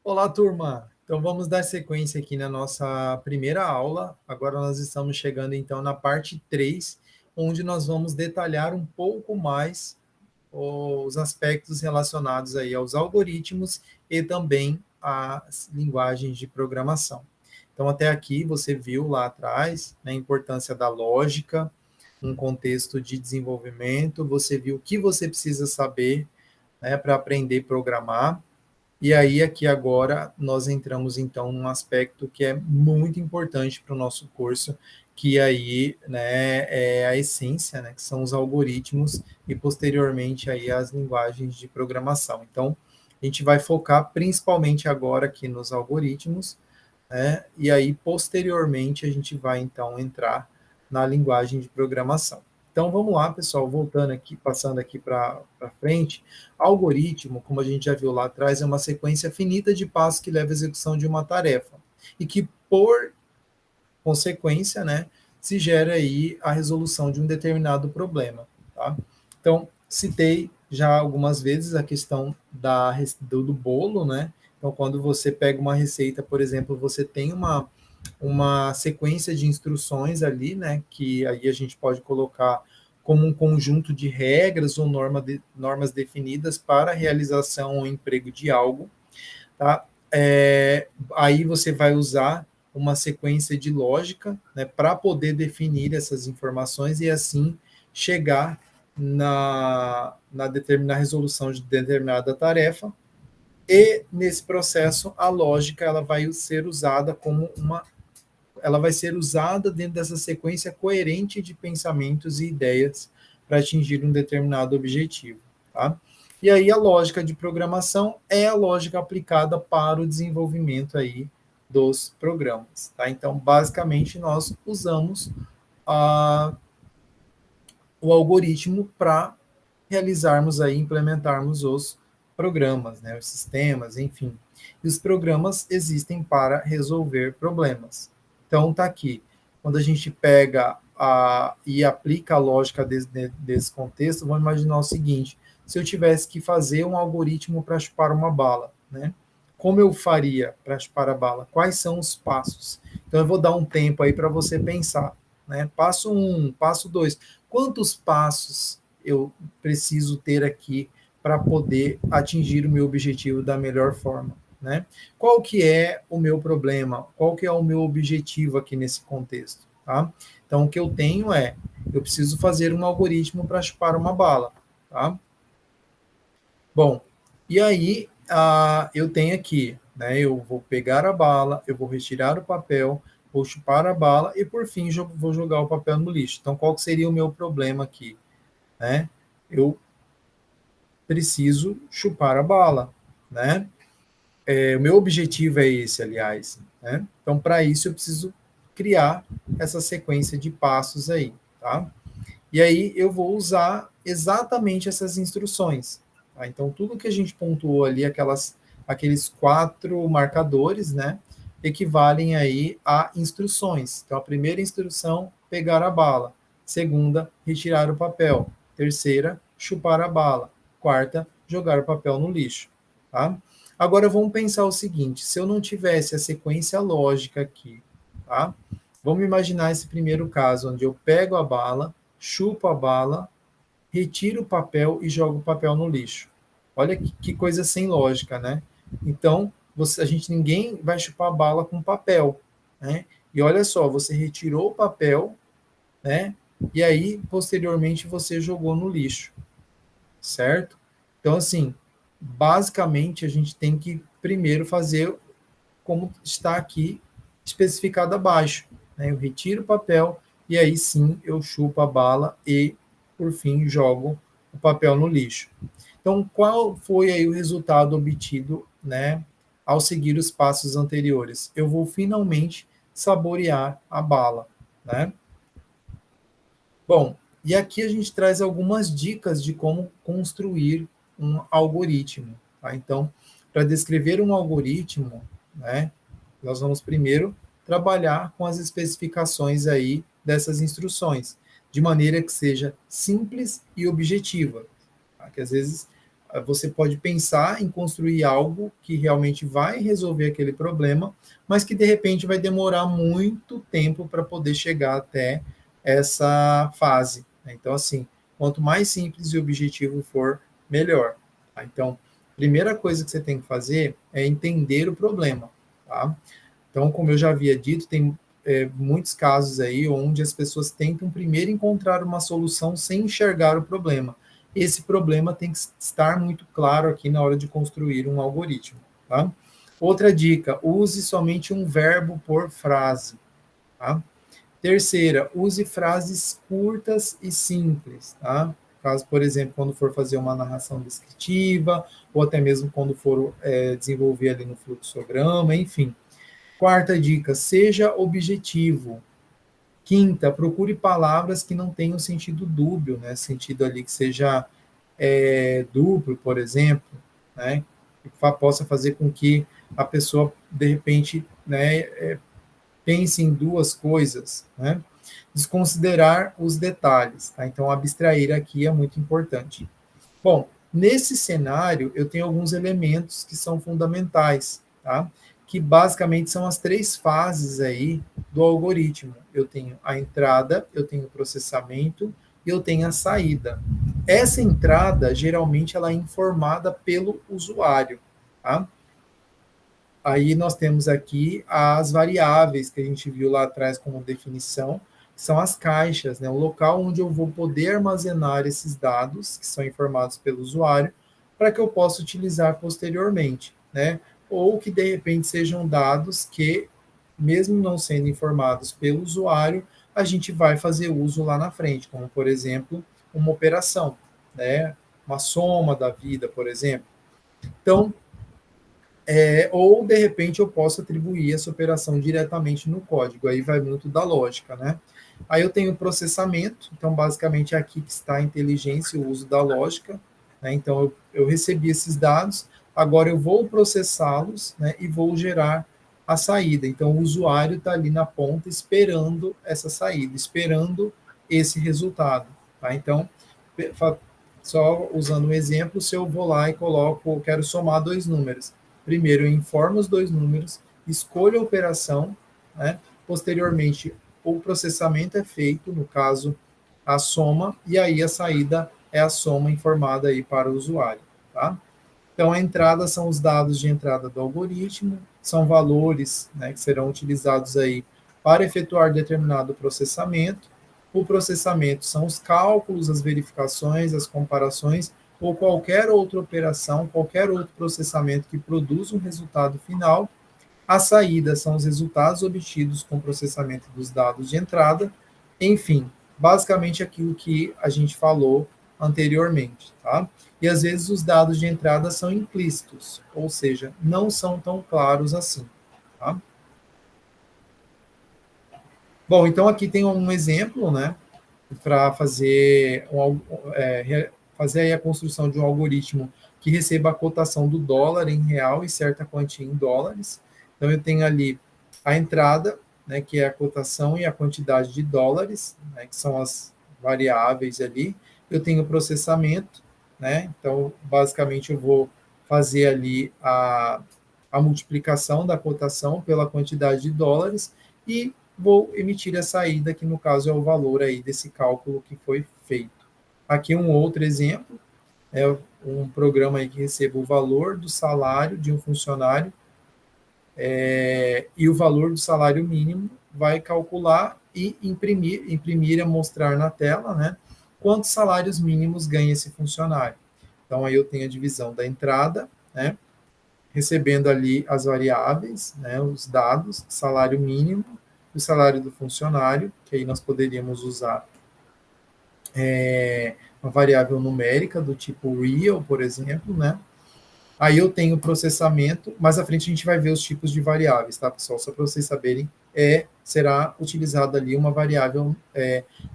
Olá, turma! Então vamos dar sequência aqui na nossa primeira aula. Agora nós estamos chegando então na parte 3, onde nós vamos detalhar um pouco mais os aspectos relacionados aí aos algoritmos e também às linguagens de programação. Então até aqui você viu lá atrás, né, a importância da lógica, um contexto de desenvolvimento, você viu o que você precisa saber, né, para aprender a programar. E aí, aqui agora, nós entramos, então, num aspecto que é muito importante para o nosso curso, que aí, né, é a essência, né, que são os algoritmos e, posteriormente, aí as linguagens de programação. Então, a gente vai focar principalmente agora aqui nos algoritmos, né, e aí, posteriormente, a gente vai, então, entrar na linguagem de programação. Então, vamos lá, pessoal, voltando aqui, passando aqui para frente. Algoritmo, como a gente já viu lá atrás, é uma sequência finita de passos que leva à execução de uma tarefa e que, por consequência, né, se gera aí a resolução de um determinado problema, tá? Então, citei já algumas vezes a questão do bolo, né? Então, quando você pega uma receita, por exemplo, você tem uma sequência de instruções ali, né? Que aí a gente pode colocar como um conjunto de regras ou normas definidas para a realização ou emprego de algo, tá? Aí você vai usar uma sequência de lógica, né, para poder definir essas informações e assim chegar na resolução de determinada tarefa. E nesse processo a lógica ela vai ser usada ela vai ser usada dentro dessa sequência coerente de pensamentos e ideias para atingir um determinado objetivo, tá? E aí a lógica de programação é a lógica aplicada para o desenvolvimento aí dos programas, tá? Então, basicamente, nós usamos a, o algoritmo para realizarmos aí, implementarmos os programas, né, os sistemas, enfim. E os programas existem para resolver problemas. Então, tá aqui. Quando a gente pega e aplica a lógica desse contexto, vamos imaginar o seguinte: se eu tivesse que fazer um algoritmo para chupar uma bala, né? Como eu faria para chupar a bala? Quais são os passos? Então, eu vou dar um tempo aí para você pensar, né? Passo 1, passo 2. Quantos passos eu preciso ter aqui para poder atingir o meu objetivo da melhor forma, né? Qual que é o meu problema? Qual que é o meu objetivo aqui nesse contexto, tá? Então, o que eu tenho eu preciso fazer um algoritmo para chupar uma bala, tá? Bom, e aí eu tenho aqui, né? Eu vou pegar a bala, eu vou retirar o papel, vou chupar a bala e, por fim, vou jogar o papel no lixo. Então, qual que seria o meu problema aqui, né? Eu preciso chupar a bala, né? O meu objetivo é esse, aliás, né? Então, para isso, eu preciso criar essa sequência de passos aí, tá? E aí, eu vou usar exatamente essas instruções, tá? Então, tudo que a gente pontuou ali, aqueles 4 marcadores, né? Equivalem aí a instruções. Então, a primeira instrução, pegar a bala. Segunda, retirar o papel. Terceira, chupar a bala. Quarta, jogar o papel no lixo, tá? Agora vamos pensar o seguinte: se eu não tivesse a sequência lógica aqui, tá? Vamos imaginar esse primeiro caso, onde eu pego a bala, chupo a bala, retiro o papel e jogo o papel no lixo. Olha que coisa sem lógica, né? Então, ninguém vai chupar a bala com papel, né? E olha só, você retirou o papel, né? E aí, posteriormente, você jogou no lixo, certo? Então, assim, basicamente, a gente tem que primeiro fazer como está aqui especificado abaixo, né? Eu retiro o papel e aí sim eu chupo a bala e, por fim, jogo o papel no lixo. Então, qual foi aí o resultado obtido, né, ao seguir os passos anteriores? Eu vou finalmente saborear a bala, né? Bom, e aqui a gente traz algumas dicas de como construir um algoritmo, tá? Então, para descrever um algoritmo, né, nós vamos primeiro trabalhar com as especificações aí dessas instruções, de maneira que seja simples e objetiva, tá? Que às vezes você pode pensar em construir algo que realmente vai resolver aquele problema, mas que de repente vai demorar muito tempo para poder chegar até essa fase. Então, assim, quanto mais simples e objetivo for, melhor. Tá? Então, primeira coisa que você tem que fazer é entender o problema. Tá? Então, como eu já havia dito, tem muitos casos aí onde as pessoas tentam primeiro encontrar uma solução sem enxergar o problema. Esse problema tem que estar muito claro aqui na hora de construir um algoritmo. Tá? Outra dica: use somente um verbo por frase. Tá? Terceira, use frases curtas e simples. Tá? Caso, por exemplo, quando for fazer uma narração descritiva, ou até mesmo quando for desenvolver ali no fluxograma, enfim. Quarta dica, seja objetivo. Quinta, procure palavras que não tenham sentido dúbio, né? Sentido ali que seja duplo, por exemplo, né? Que possa fazer com que a pessoa, de repente, né, pense em duas coisas, né? Desconsiderar os detalhes, tá? Então, abstrair aqui é muito importante. Bom, nesse cenário, eu tenho alguns elementos que são fundamentais, tá? Que basicamente são as três fases aí do algoritmo. Eu tenho a entrada, eu tenho o processamento e eu tenho a saída. Essa entrada, geralmente, ela é informada pelo usuário, tá? Aí nós temos aqui as variáveis que a gente viu lá atrás como definição, que são as caixas, né? O local onde eu vou poder armazenar esses dados que são informados pelo usuário para que eu possa utilizar posteriormente, né? Ou que de repente sejam dados que, mesmo não sendo informados pelo usuário, a gente vai fazer uso lá na frente, como por exemplo, uma operação, né? Uma soma da vida, por exemplo. Então, ou, de repente, eu posso atribuir essa operação diretamente no código, aí vai muito da lógica, né? Aí eu tenho o processamento, então, basicamente, é aqui que está a inteligência e o uso da lógica, né? Então, eu recebi esses dados, agora eu vou processá-los, né, e vou gerar a saída. Então, o usuário está ali na ponta esperando essa saída, esperando esse resultado, tá? Então, só usando um exemplo, se eu vou lá e coloco, quero somar dois números, primeiro eu informo os dois números, escolho a operação, né? Posteriormente o processamento é feito, no caso a soma, e aí a saída é a soma informada aí para o usuário, tá? Então a entrada são os dados de entrada do algoritmo, são valores, né, que serão utilizados aí para efetuar determinado processamento. O processamento são os cálculos, as verificações, as comparações ou qualquer outra operação, qualquer outro processamento que produza um resultado final. A saída são os resultados obtidos com o processamento dos dados de entrada. Enfim, basicamente aquilo que a gente falou anteriormente, tá? E às vezes os dados de entrada são implícitos, ou seja, não são tão claros assim, tá? Bom, então aqui tem um exemplo, né, para fazer fazer aí a construção de um algoritmo que receba a cotação do dólar em real e certa quantia em dólares. Então eu tenho ali a entrada, né, que é a cotação e a quantidade de dólares, né, que são as variáveis ali. Eu tenho o processamento, né? Então basicamente eu vou fazer ali a multiplicação da cotação pela quantidade de dólares e vou emitir a saída, que no caso é o valor aí desse cálculo que foi feito. Aqui um outro exemplo, é um programa aí que recebe o valor do salário de um funcionário e o valor do salário mínimo, vai calcular e imprimir e mostrar na tela, né, quantos salários mínimos ganha esse funcionário. Então aí eu tenho a divisão da entrada, né, recebendo ali as variáveis, né, os dados, salário mínimo, o salário do funcionário, que aí nós poderíamos usar uma variável numérica do tipo real, por exemplo, né? Aí eu tenho processamento, mais à frente a gente vai ver os tipos de variáveis, tá, pessoal? Só para vocês saberem, será utilizada ali uma variável,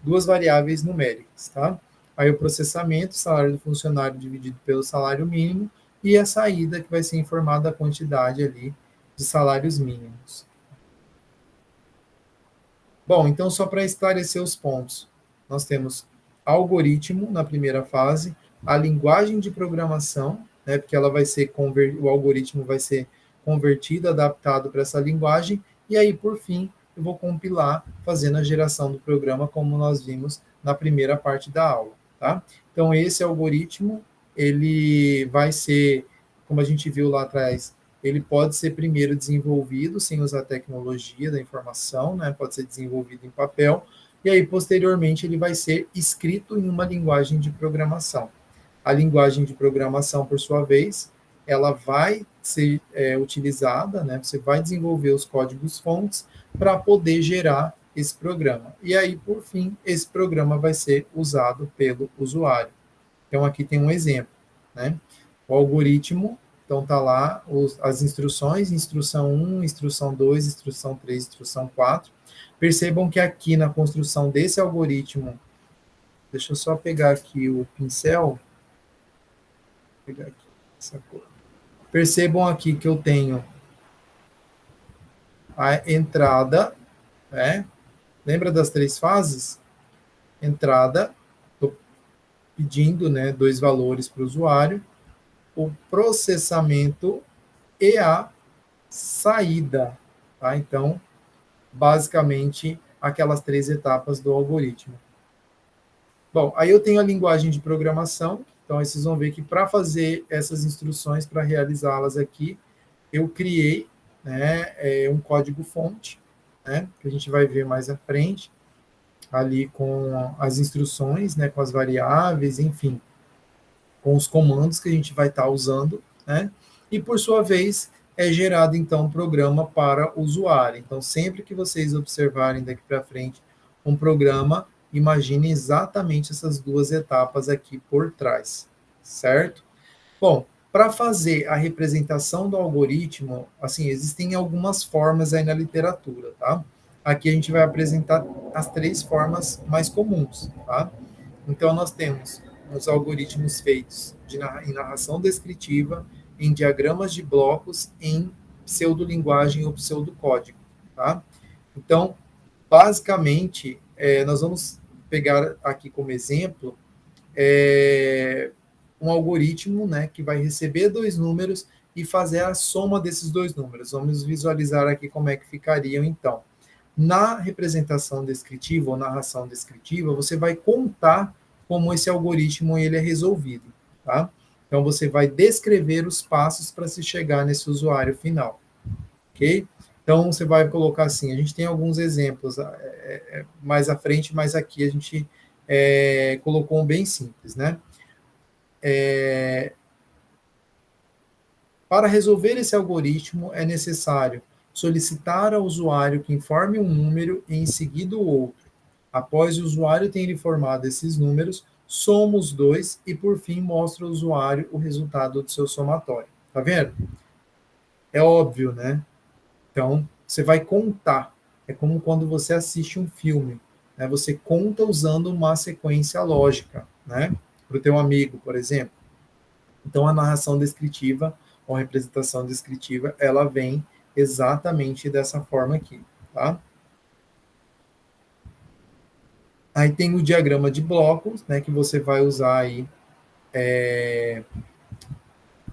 duas variáveis numéricas, tá? Aí o processamento, salário do funcionário dividido pelo salário mínimo, e a saída, que vai ser informada a quantidade ali de salários mínimos. Bom, então só para esclarecer os pontos, nós temos algoritmo na primeira fase, a linguagem de programação, né, porque ela vai ser o algoritmo vai ser convertido, adaptado para essa linguagem, e aí, por fim, eu vou compilar, fazendo a geração do programa, como nós vimos na primeira parte da aula, tá? Então, esse algoritmo, ele vai ser, como a gente viu lá atrás, ele pode ser primeiro desenvolvido sem usar tecnologia da informação, né? Pode ser desenvolvido em papel, e aí, posteriormente, ele vai ser escrito em uma linguagem de programação. A linguagem de programação, por sua vez, ela vai ser utilizada, né? Você vai desenvolver os códigos-fontes para poder gerar esse programa. E aí, por fim, esse programa vai ser usado pelo usuário. Então, aqui tem um exemplo, né? O algoritmo, então tá lá as instruções, instrução 1, instrução 2, instrução 3, instrução 4. Percebam que aqui na construção desse algoritmo, deixa eu só pegar aqui o pincel, pegar aqui essa cor. Percebam aqui que eu tenho a entrada, né? Lembra das 3 fases? Entrada, estou pedindo, né, 2 valores para o usuário, o processamento e a saída, tá? Então, basicamente, aquelas 3 etapas do algoritmo. Bom, aí eu tenho a linguagem de programação, então aí vocês vão ver que para fazer essas instruções, para realizá-las aqui, eu criei, né, um código-fonte, né, que a gente vai ver mais à frente, ali com as instruções, né, com as variáveis, enfim, com os comandos que a gente vai estar usando, né, e por sua vez é gerado então um programa para o usuário. Então, sempre que vocês observarem daqui para frente um programa, imagine exatamente essas 2 etapas aqui por trás, certo? Bom, para fazer a representação do algoritmo, assim, existem algumas formas aí na literatura, tá? Aqui a gente vai apresentar as 3 formas mais comuns, tá? Então, nós temos os algoritmos feitos em narração descritiva, em diagramas de blocos, em pseudolinguagem ou pseudocódigo, tá? Então, basicamente, nós vamos pegar aqui como exemplo um algoritmo, né, que vai receber 2 números e fazer a soma desses 2 números. Vamos visualizar aqui como é que ficariam, então. Na representação descritiva ou narração descritiva, você vai contar como esse algoritmo ele é resolvido, tá? Então, você vai descrever os passos para se chegar nesse usuário final, ok? Então, você vai colocar assim, a gente tem alguns exemplos mais à frente, mas aqui a gente colocou um bem simples, né? Para resolver esse algoritmo, é necessário solicitar ao usuário que informe um número e em seguida o outro. Após o usuário ter informado esses números, soma os 2 e, por fim, mostra ao usuário o resultado do seu somatório. Tá vendo? É óbvio, né? Então, você vai contar. É como quando você assiste um filme, né? Você conta usando uma sequência lógica, né? Para o teu amigo, por exemplo. Então, a narração descritiva, ou representação descritiva, ela vem exatamente dessa forma aqui, tá? Aí tem o diagrama de blocos, né, que você vai usar aí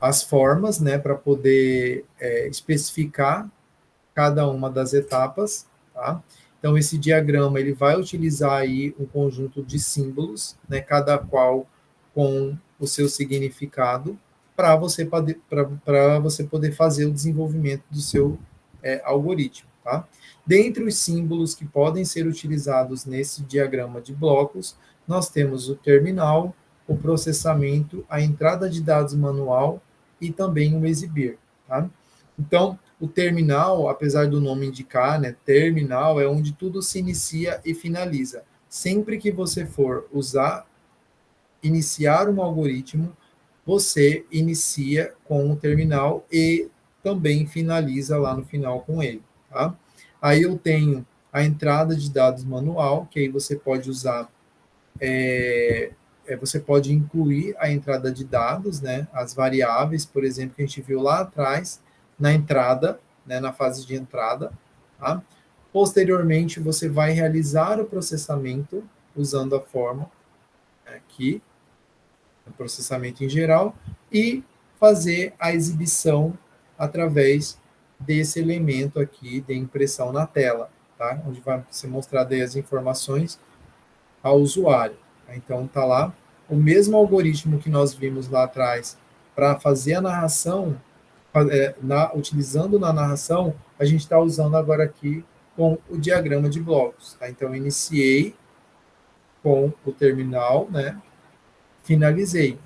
as formas, né, para poder especificar cada uma das etapas, tá? Então, esse diagrama, ele vai utilizar aí um conjunto de símbolos, né, cada qual com o seu significado, para você poder fazer o desenvolvimento do seu algoritmo, tá? Dentre os símbolos que podem ser utilizados nesse diagrama de blocos, nós temos o terminal, o processamento, a entrada de dados manual e também o exibir, tá? Então, o terminal, apesar do nome indicar, né, terminal é onde tudo se inicia e finaliza. Sempre que você for iniciar um algoritmo, você inicia com o terminal e também finaliza lá no final com ele, tá? Aí eu tenho a entrada de dados manual, que aí você pode usar, você pode incluir a entrada de dados, né? As variáveis, por exemplo, que a gente viu lá atrás, na entrada, né? Na fase de entrada, tá? Posteriormente, você vai realizar o processamento usando a forma aqui, o processamento em geral, e fazer a exibição através desse elemento aqui de impressão na tela, tá? Onde vai ser mostrado aí as informações ao usuário. Então, está lá o mesmo algoritmo que nós vimos lá atrás para fazer a narração, utilizando na narração, a gente está usando agora aqui com o diagrama de blocos. Tá? Então, iniciei com o terminal, né? Finalizei.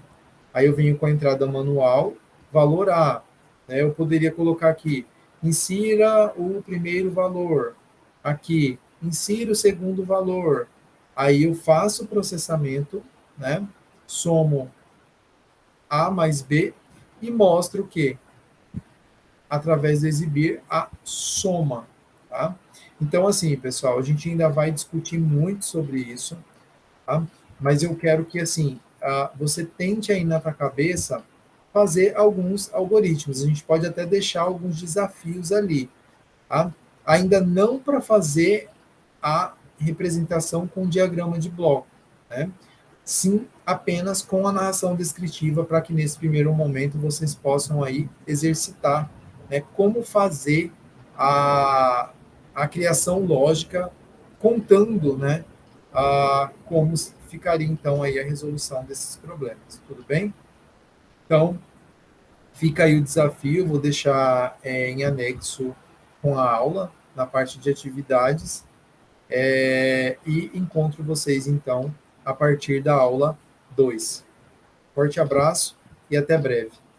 Aí eu venho com a entrada manual, valor A. Né? Eu poderia colocar aqui, insira o primeiro valor. Aqui, insira o segundo valor. Aí eu faço o processamento, né? Somo A mais B e mostro que, através de exibir, a soma. Tá? Então, assim, pessoal, a gente ainda vai discutir muito sobre isso, tá? Mas eu quero que, assim, você tente aí na tua cabeça fazer alguns algoritmos. A gente pode até deixar alguns desafios ali, tá? Ainda não para fazer a representação com diagrama de bloco, né? Sim, apenas com a narração descritiva, para que nesse primeiro momento vocês possam aí exercitar, né, como fazer a criação lógica, contando, né, como ficaria então aí a resolução desses problemas. Tudo bem? Então, fica aí o desafio, vou deixar em anexo com a aula, na parte de atividades, e encontro vocês, então, a partir da aula 2. Forte abraço e até breve.